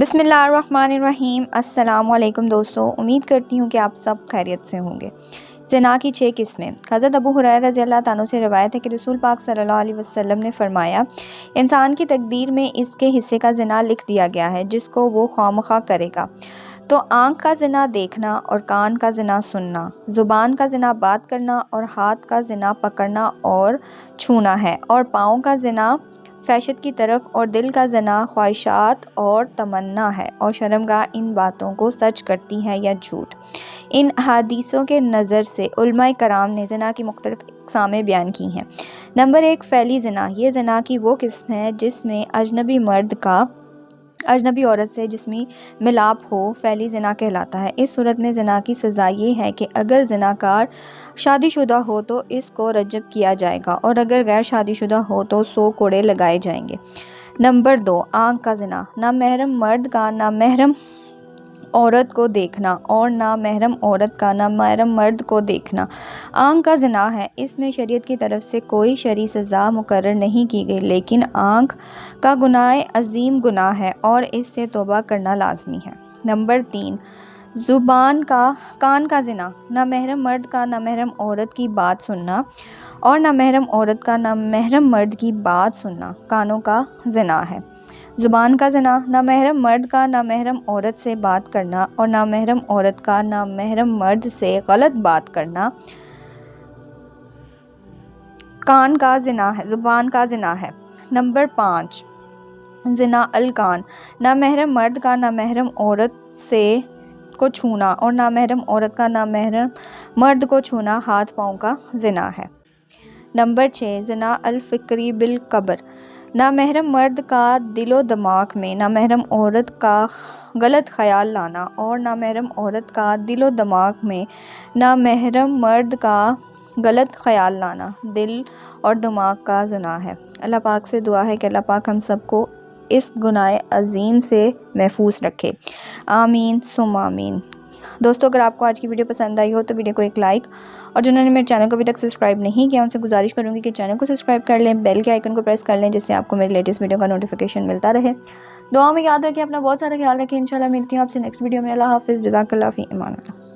بسم اللہ الرحمن الرحیم۔ السلام علیکم دوستو، امید کرتی ہوں کہ آپ سب خیریت سے ہوں گے۔ زنا کی 6 قسمیں۔ حضرت ابو ہریرہ رضی اللہ عنہ سے روایت ہے کہ رسول پاک صلی اللہ علیہ وسلم نے فرمایا، انسان کی تقدیر میں اس کے حصے کا زنا لکھ دیا گیا ہے جس کو وہ خواہ کرے گا۔ تو آنکھ کا زنا دیکھنا اور کان کا زنا سننا، زبان کا زنا بات کرنا اور ہاتھ کا زنا پکڑنا اور چھونا ہے، اور پاؤں کا زنا فحشت کی طرف اور دل کا زنا خواہشات اور تمنا ہے، اور شرمگاہ ان باتوں کو سچ کرتی ہے یا جھوٹ۔ ان احادیثوں کے نظر سے علماء کرام نے زنا کی مختلف اقسامیں بیان کی ہیں۔ نمبر 1، فعلی زنا۔ یہ زنا کی وہ قسم ہے جس میں اجنبی مرد کا اجنبی عورت سے جسمی ملاپ ہو، فعلی زنا کہلاتا ہے۔ اس صورت میں زنا کی سزا یہ ہے کہ اگر زناکار شادی شدہ ہو تو اس کو رجم کیا جائے گا، اور اگر غیر شادی شدہ ہو تو 100 کوڑے لگائے جائیں گے۔ نمبر 2، آنکھ کا زنا۔ نامحرم مرد کا نامحرم عورت کو دیکھنا اور نامحرم عورت کا نامحرم مرد کو دیکھنا آنکھ کا زنا ہے۔ اس میں شریعت کی طرف سے کوئی شرعی سزا مقرر نہیں کی گئی، لیکن آنکھ کا گناہ عظیم گناہ ہے اور اس سے توبہ کرنا لازمی ہے۔ نمبر 3، کان کا زنا۔ نامحرم مرد کا نامحرم عورت کی بات سننا اور نامحرم عورت کا نامحرم مرد کی بات سننا کانوں کا زنا ہے۔ زبان کا زنا۔ نامحرم مرد کا نامحرم عورت سے بات کرنا اور نامحرم عورت کا نامحرم مرد سے غلط بات کرنا زبان کا زنا ہے۔ نمبر 5، زنا الکان۔ نامحرم مرد کا نامحرم عورت کو چھونا اور نامحرم عورت کا نامحرم مرد کو چھونا ہاتھ پاؤں کا زنا ہے۔ نمبر 6، زنا الفکری بالقبر۔ نامحرم مرد کا دل و دماغ میں نامحرم عورت کا غلط خیال لانا اور نامحرم عورت کا دل و دماغ میں نامحرم مرد کا غلط خیال لانا دل اور دماغ کا زنا ہے۔ اللہ پاک سے دعا ہے کہ اللہ پاک ہم سب کو اس گناہ عظیم سے محفوظ رکھے، آمین ثم آمین۔ دوستو، اگر آپ کو آج کی ویڈیو پسند آئی ہو تو ویڈیو کو ایک لائک، اور جنہوں نے میرے چینل کو ابھی تک سبسکرائب نہیں کیا ان سے گزارش کروں گی کہ چینل کو سبسکرائب کر لیں، بیل کے آئیکن کو پریس کر لیں جس سے آپ کو میری لیٹسٹ ویڈیو کا نوٹیفیکیشن ملتا رہے۔ دعا میں یاد رکھیں، اپنا بہت سارا خیال رکھیں۔ انشاءاللہ ملتی ہوں آپ سے نیکسٹ ویڈیو میں۔ اللہ حافظ، جزاک اللہ فی امان اللہ۔